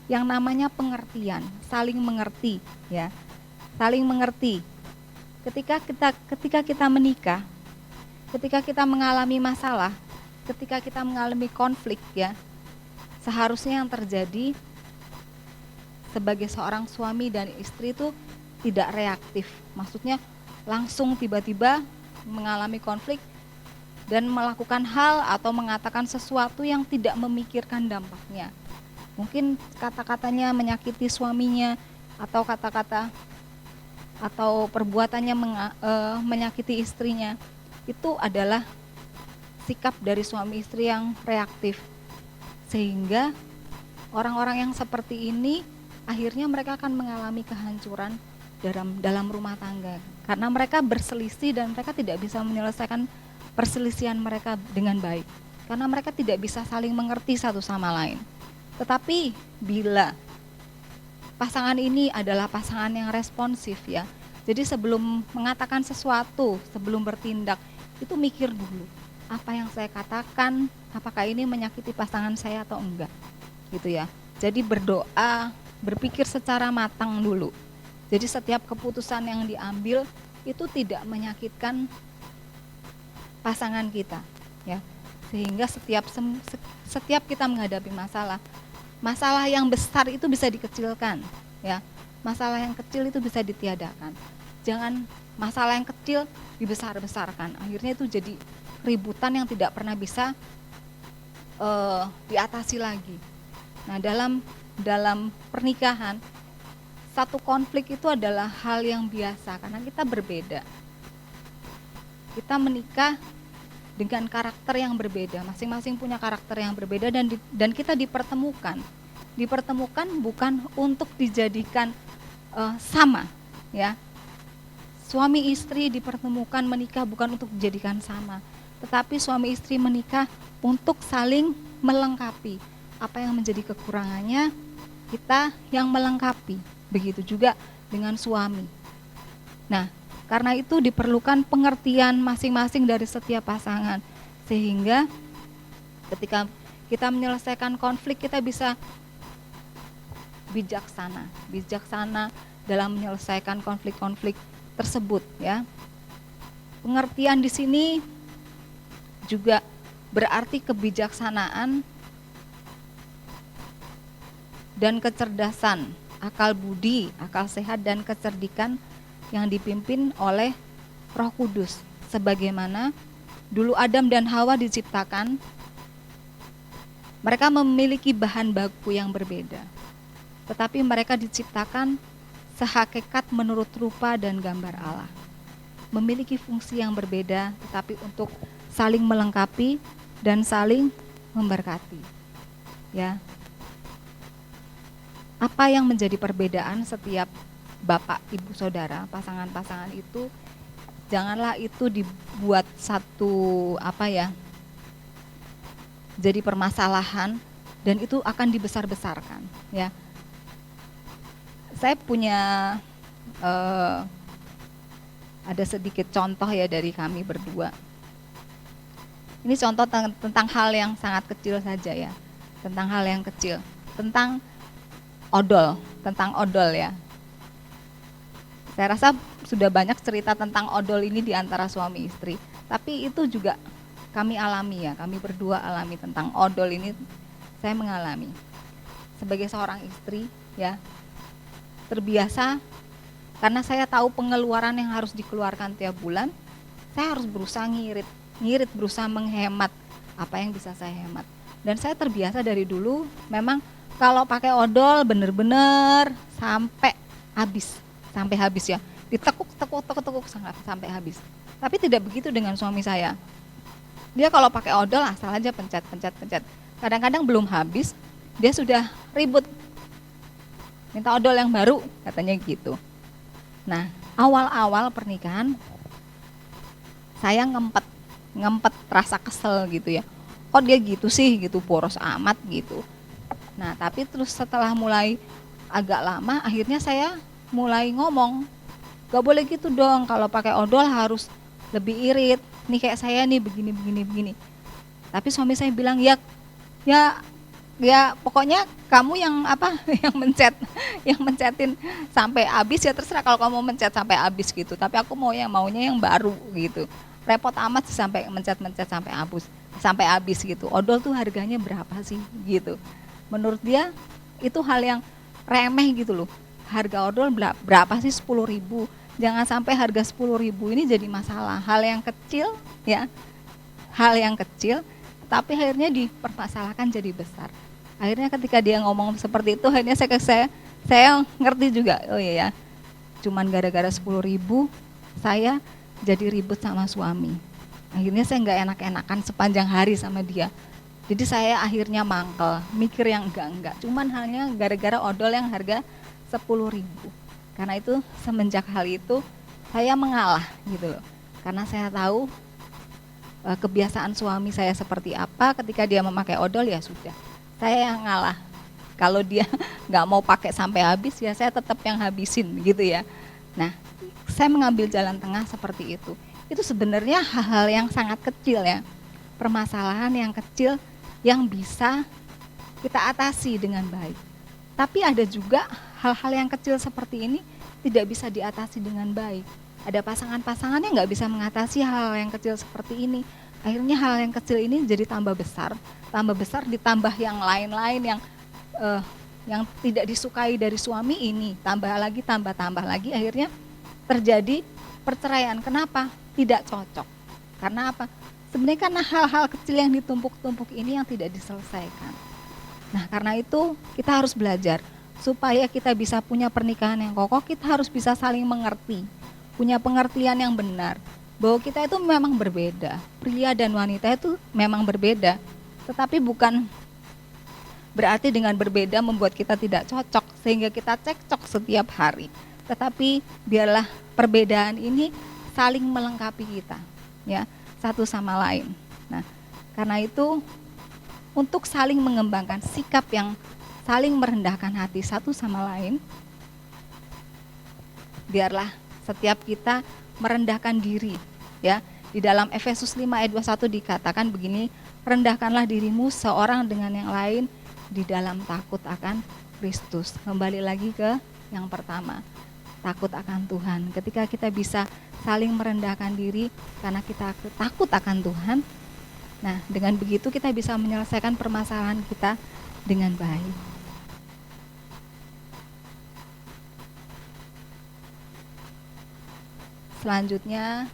yang namanya pengertian, saling mengerti ya. Saling mengerti. Ketika kita menikah, ketika kita mengalami masalah, ketika kita mengalami konflik ya, seharusnya yang terjadi sebagai seorang suami dan istri itu tidak reaktif. Maksudnya langsung tiba-tiba mengalami konflik dan melakukan hal atau mengatakan sesuatu yang tidak memikirkan dampaknya. Mungkin kata-katanya menyakiti suaminya, atau kata-kata atau perbuatannya menyakiti istrinya. Itu adalah sikap dari suami istri yang reaktif. Sehingga orang-orang yang seperti ini akhirnya mereka akan mengalami kehancuran dalam rumah tangga. Karena mereka berselisih dan mereka tidak bisa menyelesaikan perselisihan mereka dengan baik. Karena mereka tidak bisa saling mengerti satu sama lain. Tetapi bila pasangan ini adalah pasangan yang responsif ya. Jadi sebelum mengatakan sesuatu, sebelum bertindak, itu mikir dulu. Apa yang saya katakan, apakah ini menyakiti pasangan saya atau enggak. Gitu ya. Jadi berdoa, berpikir secara matang dulu. Jadi setiap keputusan yang diambil itu tidak menyakitkan pasangan kita ya. Sehingga setiap kita menghadapi masalah yang besar itu bisa dikecilkan ya. Masalah yang kecil itu bisa ditiadakan. Jangan masalah yang kecil dibesar-besarkan. Akhirnya itu jadi keributan yang tidak pernah bisa diatasi lagi. Nah, dalam pernikahan satu konflik itu adalah hal yang biasa karena kita berbeda. Kita menikah dengan karakter yang berbeda, masing-masing punya karakter yang berbeda dan kita dipertemukan. Dipertemukan bukan untuk dijadikan sama, ya. Suami istri dipertemukan menikah bukan untuk dijadikan sama, tetapi suami istri menikah untuk saling melengkapi. Apa yang menjadi kekurangannya, kita yang melengkapi. Begitu juga dengan suami. Nah, karena itu diperlukan pengertian masing-masing dari setiap pasangan. Sehingga ketika kita menyelesaikan konflik, kita bisa bijaksana dalam menyelesaikan konflik-konflik tersebut ya. Pengertian di sini juga berarti kebijaksanaan dan kecerdasan, akal budi, akal sehat dan kecerdikan yang dipimpin oleh Roh Kudus. Sebagaimana dulu Adam dan Hawa diciptakan Mereka memiliki bahan baku yang berbeda, tetapi mereka diciptakan sehakikat menurut rupa dan gambar Allah. Memiliki fungsi yang berbeda, tetapi untuk saling melengkapi dan saling memberkati. Ya. Apa yang menjadi perbedaan setiap bapak, ibu, saudara, pasangan-pasangan itu, janganlah itu dibuat satu jadi permasalahan dan itu akan dibesar-besarkan, ya. Saya punya ada sedikit contoh ya dari kami berdua. Ini contoh tentang hal yang sangat kecil saja ya, tentang hal yang kecil, tentang odol ya. Saya rasa sudah banyak cerita tentang odol ini di antara suami istri, tapi itu juga kami alami ya, kami berdua alami tentang odol ini. Saya mengalami sebagai seorang istri ya, terbiasa karena saya tahu pengeluaran yang harus dikeluarkan tiap bulan. Saya harus berusaha ngirit, berusaha menghemat apa yang bisa saya hemat. Dan saya terbiasa dari dulu memang kalau pakai odol bener-bener sampai habis ya, ditekuk sampai habis. Tapi tidak begitu dengan suami saya. Dia kalau pakai odol asal aja pencet. Kadang-kadang belum habis, dia sudah ribut. Minta odol yang baru, katanya gitu. Nah, awal-awal pernikahan, saya ngempet rasa kesel gitu ya. Kok dia gitu sih, gitu boros amat gitu. Nah, tapi terus setelah mulai agak lama, akhirnya saya mulai ngomong, gak boleh gitu dong, kalau pakai odol harus lebih irit. Nih kayak saya nih begini. Tapi suami saya bilang ya pokoknya kamu yang yang mencetin sampai habis ya, terserah kalau kamu mencet sampai habis gitu. Tapi aku maunya yang baru gitu. Repot amat sih sampai mencet sampai habis gitu. Odol tuh harganya berapa sih gitu. Menurut dia itu hal yang remeh gitu loh. Harga odol berapa sih, 10.000. Jangan sampai harga 10.000 ini jadi masalah. Hal yang kecil ya, tapi akhirnya dipermasalahkan jadi besar. Akhirnya ketika dia ngomong seperti itu, akhirnya saya ngerti juga, oh iya ya, cuman gara-gara 10.000 saya jadi ribut sama suami. Akhirnya saya nggak enak-enakan sepanjang hari sama dia. Jadi saya akhirnya mangkel, mikir yang enggak. Cuman hanya gara-gara odol yang harga 10.000. Karena itu semenjak hal itu saya mengalah gitu loh. Karena saya tahu kebiasaan suami saya seperti apa. Ketika dia memakai odol ya sudah, saya yang ngalah. Kalau dia nggak mau pakai sampai habis ya saya tetap yang habisin gitu ya. Nah, saya mengambil jalan tengah seperti itu. Itu sebenarnya hal-hal yang sangat kecil ya, permasalahan yang kecil yang bisa kita atasi dengan baik. Tapi ada juga hal-hal yang kecil seperti ini tidak bisa diatasi dengan baik. Ada pasangan-pasangan yang nggak bisa mengatasi hal yang kecil seperti ini. Akhirnya hal yang kecil ini jadi tambah besar ditambah yang lain-lain yang tidak disukai dari suami ini, tambah lagi, akhirnya terjadi perceraian. Kenapa? Tidak cocok. Karena apa? Sebenarnya karena hal-hal kecil yang ditumpuk-tumpuk ini yang tidak diselesaikan. Nah, karena itu kita harus belajar supaya kita bisa punya pernikahan yang kokoh. Kita harus bisa saling mengerti, punya pengertian yang benar bahwa kita itu memang berbeda. Pria dan wanita itu memang berbeda, tetapi bukan berarti dengan berbeda membuat kita tidak cocok sehingga kita cekcok setiap hari. Tetapi biarlah perbedaan ini saling melengkapi kita, ya, satu sama lain. Nah, karena itu untuk saling mengembangkan sikap yang saling merendahkan hati satu sama lain, biarlah setiap kita merendahkan diri, ya. Di dalam Efesus 5 ayat 21 dikatakan begini, rendahkanlah dirimu seorang dengan yang lain di dalam takut akan Kristus. Kembali lagi ke yang pertama, takut akan Tuhan. Ketika kita bisa saling merendahkan diri karena kita takut akan Tuhan, nah dengan begitu kita bisa menyelesaikan permasalahan kita dengan baik. Selanjutnya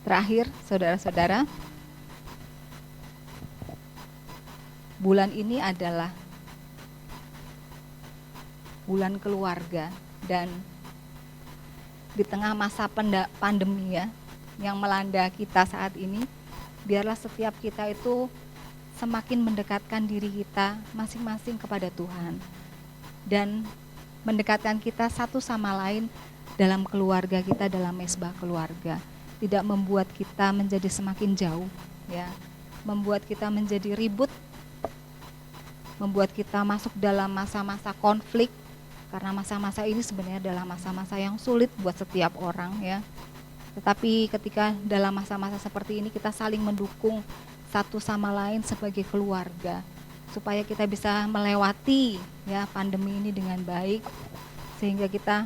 Terakhir, saudara-saudara, bulan ini adalah bulan keluarga, dan di tengah masa pandemi ya yang melanda kita saat ini, biarlah setiap kita itu semakin mendekatkan diri kita masing-masing kepada Tuhan dan mendekatkan kita satu sama lain dalam keluarga kita, dalam mesbah keluarga. Tidak membuat kita menjadi semakin jauh ya, membuat kita menjadi ribut, membuat kita masuk dalam masa-masa konflik, karena masa-masa ini sebenarnya adalah masa-masa yang sulit buat setiap orang ya. Tetapi ketika dalam masa-masa seperti ini kita saling mendukung satu sama lain sebagai keluarga, supaya kita bisa melewati ya pandemi ini dengan baik, sehingga kita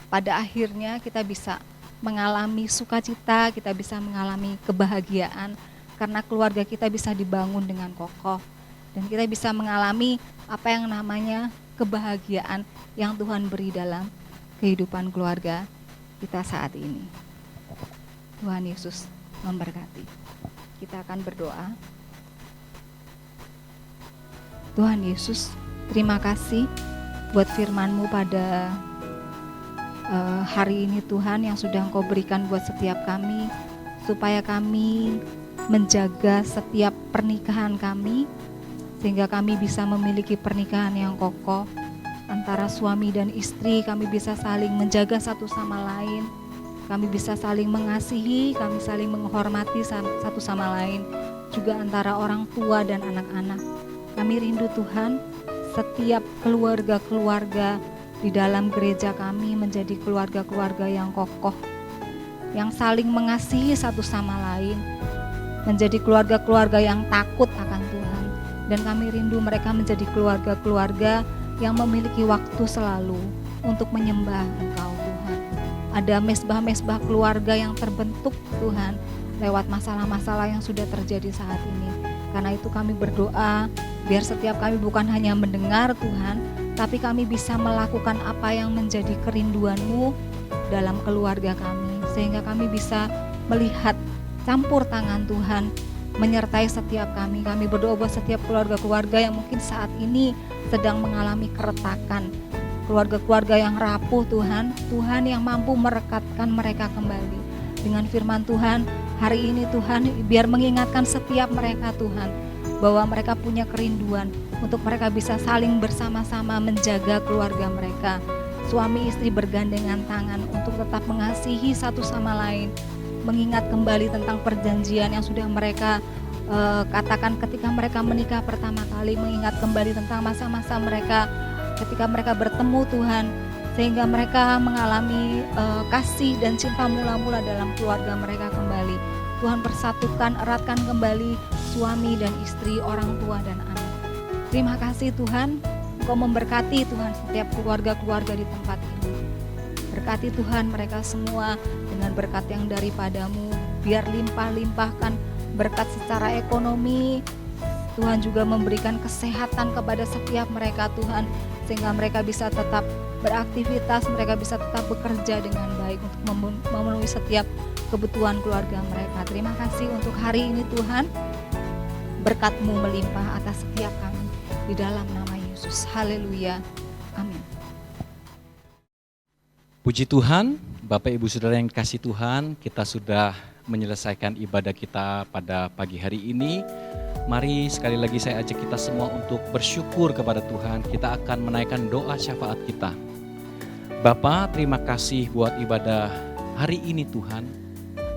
pada akhirnya kita bisa mengalami sukacita, kita bisa mengalami kebahagiaan karena keluarga kita bisa dibangun dengan kokoh, dan kita bisa mengalami apa yang namanya kebahagiaan yang Tuhan beri dalam kehidupan keluarga kita saat ini. Tuhan Yesus memberkati. Kita akan berdoa. Tuhan Yesus, terima kasih buat firman-Mu pada hari ini Tuhan, yang sudah Engkau berikan buat setiap kami, supaya kami menjaga setiap pernikahan kami, sehingga kami bisa memiliki pernikahan yang kokoh antara suami dan istri. Kami bisa saling menjaga satu sama lain, kami bisa saling mengasihi, kami saling menghormati satu sama lain, juga antara orang tua dan anak-anak. Kami rindu Tuhan, setiap keluarga-keluarga di dalam gereja kami menjadi keluarga-keluarga yang kokoh, yang saling mengasihi satu sama lain, menjadi keluarga-keluarga yang takut akan Tuhan. Dan kami rindu mereka menjadi keluarga-keluarga yang memiliki waktu selalu untuk menyembah Engkau Tuhan. Ada mesbah-mesbah keluarga yang terbentuk Tuhan lewat masalah-masalah yang sudah terjadi saat ini. Karena itu kami berdoa, biar setiap kami bukan hanya mendengar Tuhan, tapi kami bisa melakukan apa yang menjadi kerinduan-Mu dalam keluarga kami, sehingga kami bisa melihat campur tangan Tuhan menyertai setiap kami. Kami berdoa buat setiap keluarga-keluarga yang mungkin saat ini sedang mengalami keretakan, keluarga-keluarga yang rapuh Tuhan, Tuhan yang mampu merekatkan mereka kembali dengan firman Tuhan. Hari ini Tuhan, biar mengingatkan setiap mereka Tuhan, bahwa mereka punya kerinduan untuk mereka bisa saling bersama-sama menjaga keluarga mereka. Suami istri bergandengan tangan untuk tetap mengasihi satu sama lain, mengingat kembali tentang perjanjian yang sudah mereka katakan ketika mereka menikah pertama kali, mengingat kembali tentang masa-masa mereka ketika mereka bertemu Tuhan, sehingga mereka mengalami kasih dan cinta mula-mula dalam keluarga mereka kembali. Tuhan persatukan, eratkan kembali suami dan istri, orang tua dan anak. Terima kasih Tuhan, Engkau memberkati Tuhan setiap keluarga-keluarga di tempat ini. Berkati Tuhan mereka semua dengan berkat yang daripada-Mu, biar limpah-limpahkan berkat secara ekonomi. Tuhan juga memberikan kesehatan kepada setiap mereka Tuhan, sehingga mereka bisa tetap beraktivitas, mereka bisa tetap bekerja dengan baik untuk memenuhi setiap kebutuhan keluarga mereka. Terima kasih untuk hari ini Tuhan, berkat-Mu melimpah atas setiap kami, di dalam nama Yesus. Haleluya, amin.
Puji Tuhan, Bapak Ibu Saudara yang dikasihi Tuhan, kita sudah menyelesaikan ibadah kita pada pagi hari ini. Mari sekali lagi saya ajak kita semua untuk bersyukur kepada Tuhan. Kita akan menaikkan doa syafaat kita. Bapa, terima kasih buat ibadah hari ini Tuhan.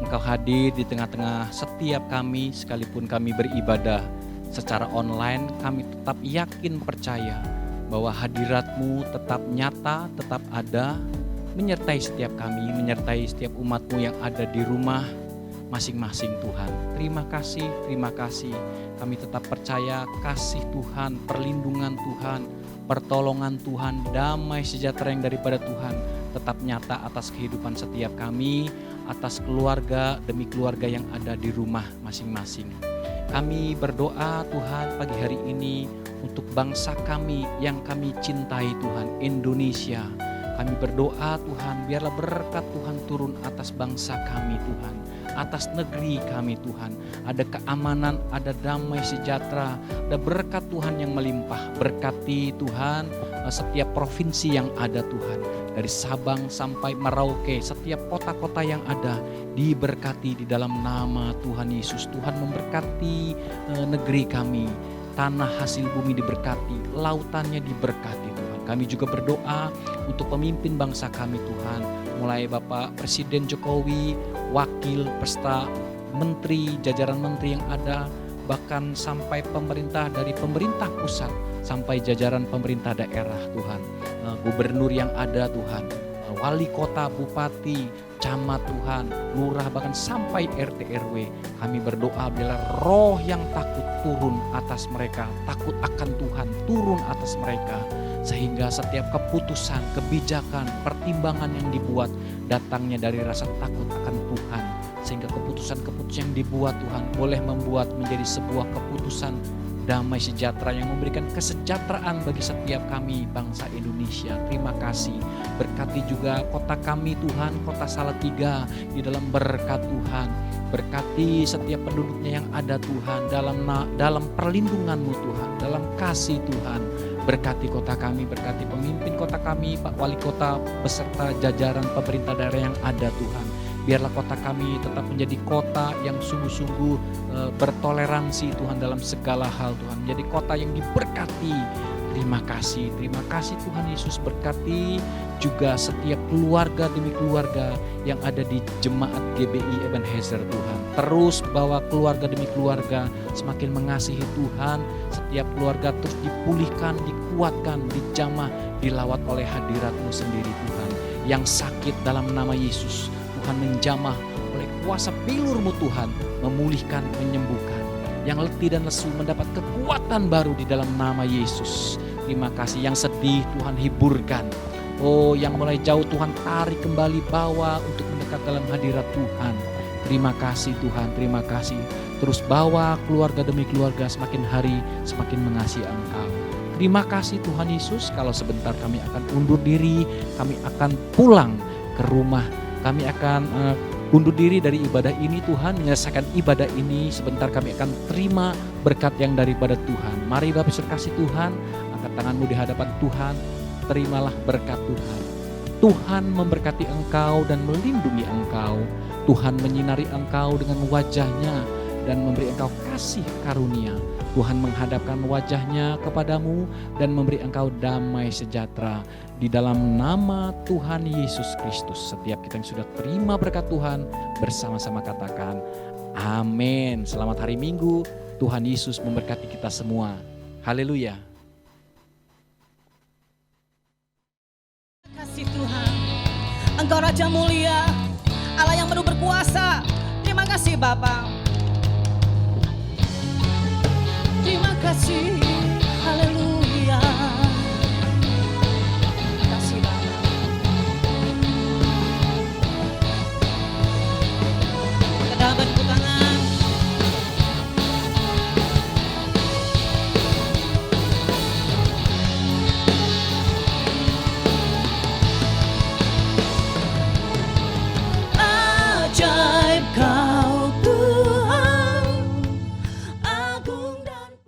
Engkau hadir di tengah-tengah setiap kami, sekalipun kami beribadah secara online, kami tetap yakin percaya bahwa hadirat-Mu tetap nyata, tetap ada, menyertai setiap kami, menyertai setiap umat-Mu yang ada di rumah masing-masing Tuhan. Terima kasih. Kami tetap percaya kasih Tuhan, perlindungan Tuhan, pertolongan Tuhan, damai sejahtera yang daripada Tuhan tetap nyata atas kehidupan setiap kami, atas keluarga demi keluarga yang ada di rumah masing-masing. Kami berdoa Tuhan pagi hari ini untuk bangsa kami yang kami cintai Tuhan, Indonesia, Kami berdoa Tuhan, biarlah berkat Tuhan turun atas bangsa kami Tuhan, atas negeri kami Tuhan. Ada keamanan, ada damai sejahtera, ada berkat Tuhan yang melimpah. Berkati Tuhan setiap provinsi yang ada Tuhan, dari Sabang sampai Merauke, setiap kota-kota yang ada diberkati di dalam nama Tuhan Yesus. Tuhan memberkati negeri kami, tanah hasil bumi diberkati, lautannya diberkati Tuhan. Kami juga berdoa untuk pemimpin bangsa kami Tuhan, mulai Bapak Presiden Jokowi, wakil beserta menteri, jajaran menteri yang ada, bahkan sampai pemerintah dari pemerintah pusat sampai jajaran pemerintah daerah Tuhan, gubernur yang ada Tuhan, wali kota, bupati, camat Tuhan, lurah, bahkan sampai RT RW. Kami berdoa bila roh yang takut turun atas mereka, takut akan Tuhan turun atas mereka, sehingga setiap keputusan, kebijakan, pertimbangan yang dibuat datangnya dari rasa takut akan Tuhan, sehingga keputusan-keputusan yang dibuat Tuhan boleh membuat menjadi sebuah keputusan damai sejahtera yang memberikan kesejahteraan bagi setiap kami bangsa Indonesia. Terima kasih. Berkati juga kota kami Tuhan, kota Salatiga, di dalam berkat Tuhan. Berkati setiap penduduknya yang ada Tuhan, dalam perlindungan-Mu Tuhan, dalam kasih Tuhan. Berkati kota kami, berkati pemimpin kota kami, Pak Wali Kota beserta jajaran pemerintah daerah yang ada Tuhan. Biarlah kota kami tetap menjadi kota yang sungguh-sungguh bertoleransi Tuhan dalam segala hal Tuhan. Menjadi kota yang diberkati. Terima kasih Tuhan Yesus. Berkati juga setiap keluarga demi keluarga yang ada di jemaat GBI Ebenezer Tuhan. Terus bawa keluarga demi keluarga semakin mengasihi Tuhan. Setiap keluarga terus dipulihkan, dikuatkan, dijamah, dilawat oleh hadirat-Mu sendiri Tuhan. Yang sakit dalam nama Yesus, Tuhan menjamah oleh kuasa bilur-Mu Tuhan, memulihkan, menyembuhkan. Yang letih dan lesu mendapat kekuatan baru di dalam nama Yesus. Terima kasih. Yang sedih Tuhan hiburkan. Oh, yang mulai jauh Tuhan tarik kembali, bawa untuk mendekat dalam hadirat Tuhan. Terima kasih Tuhan, terima kasih. Terus bawa keluarga demi keluarga semakin hari semakin mengasihi Engkau. Terima kasih Tuhan Yesus. Kalau sebentar kami akan undur diri, kami akan pulang ke rumah. Kami akan undur diri dari ibadah ini Tuhan, menyelesaikan ibadah ini. Sebentar kami akan terima berkat yang daripada Tuhan. Mari Bapak kasih Tuhan, angkat tanganmu di hadapan Tuhan, terimalah berkat Tuhan. Tuhan memberkati engkau dan melindungi engkau. Tuhan menyinari engkau dengan wajahnya dan memberi engkau kasih karunia. Tuhan menghadapkan wajahnya kepadamu dan memberi engkau damai sejahtera. Di dalam nama Tuhan Yesus Kristus, setiap kita yang sudah terima berkat Tuhan, bersama-sama katakan amin. Selamat hari Minggu, Tuhan Yesus memberkati kita semua. Haleluya.
Kasih Tuhan, Engkau Raja mulia, Allah yang penuh berkuasa. Terima kasih Bapa. Terima kasih.